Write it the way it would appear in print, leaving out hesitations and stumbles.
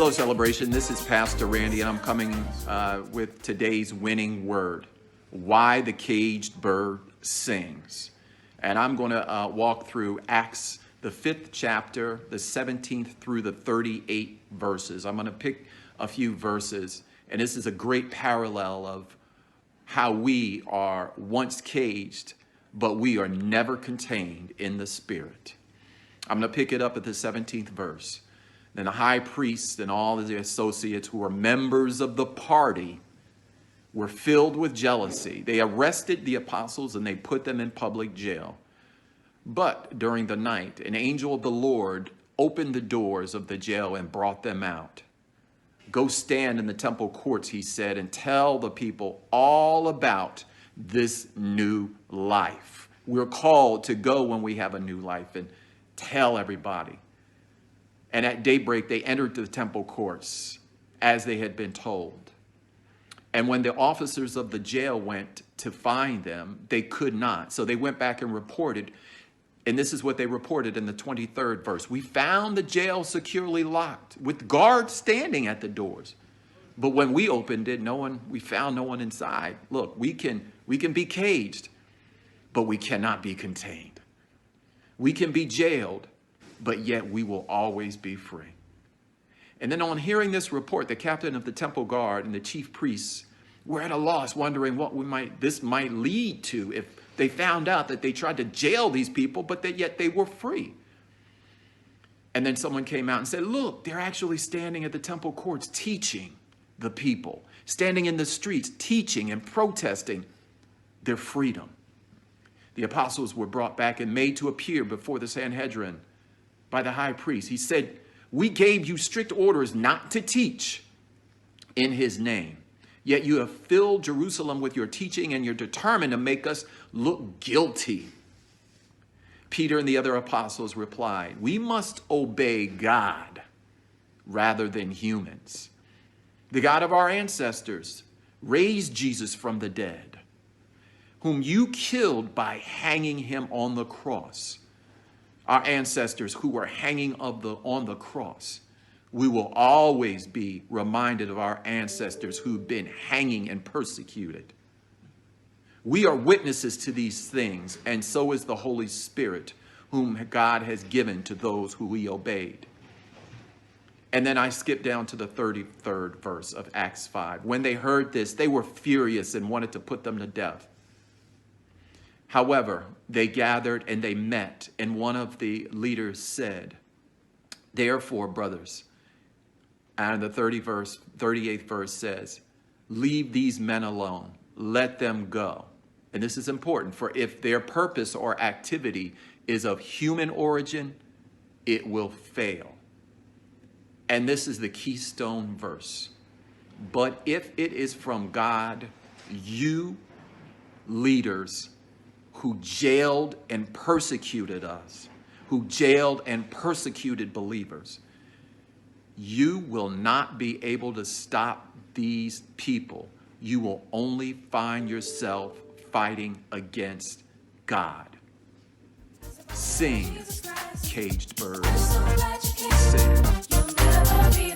Hello, Celebration. This is Pastor Randy, and I'm coming with today's winning word, Why the Caged Bird Sings. And I'm going to walk through Acts, the 5th chapter, the 17th through the 38th verses. I'm going to pick a few verses, and this is a great parallel of how we are once caged, but we are never contained in the Spirit. I'm going to pick it up at the 17th verse. Then the high priest and all of the associates who were members of the party were filled with jealousy. They arrested the apostles and they put them in public jail. But during the night, an angel of the Lord opened the doors of the jail and brought them out. Go stand in the temple courts, he said, and tell the people all about this new life. We're called to go when we have a new life and tell everybody. And at daybreak, they entered the temple courts as they had been told. And when the officers of the jail went to find them, they could not. So they went back and reported. And this is what they reported in the 23rd verse. We found the jail securely locked with guards standing at the doors. But when we opened it, we found no one inside. Look, we can be caged, but we cannot be contained. We can be jailed, but yet we will always be free. And then on hearing this report, the captain of the temple guard and the chief priests were at a loss, wondering what this might lead to if they found out that they tried to jail these people, but that yet they were free. And then someone came out and said, look, they're actually standing at the temple courts teaching the people, standing in the streets, teaching and protesting their freedom. The apostles were brought back and made to appear before the Sanhedrin by the high priest. He said, we gave you strict orders not to teach in his name. Yet you have filled Jerusalem with your teaching and you're determined to make us look guilty. Peter and the other apostles replied, we must obey God rather than humans. The God of our ancestors raised Jesus from the dead, whom you killed by hanging him on the cross. Our ancestors who were hanging on the cross. We will always be reminded of our ancestors who've been hanging and persecuted. We are witnesses to these things, and so is the Holy Spirit, whom God has given to those who he obeyed. And then I skip down to the 33rd verse of Acts 5. When they heard this, they were furious and wanted to put them to death. However, they gathered and they met, and one of the leaders said, therefore, brothers, and the 38th verse says, leave these men alone, let them go. And this is important, for if their purpose or activity is of human origin, it will fail. And this is the keystone verse. But if it is from God, you leaders who jailed and persecuted us, who jailed and persecuted believers, you will not be able to stop these people. You will only find yourself fighting against God. Sing, caged birds, sing.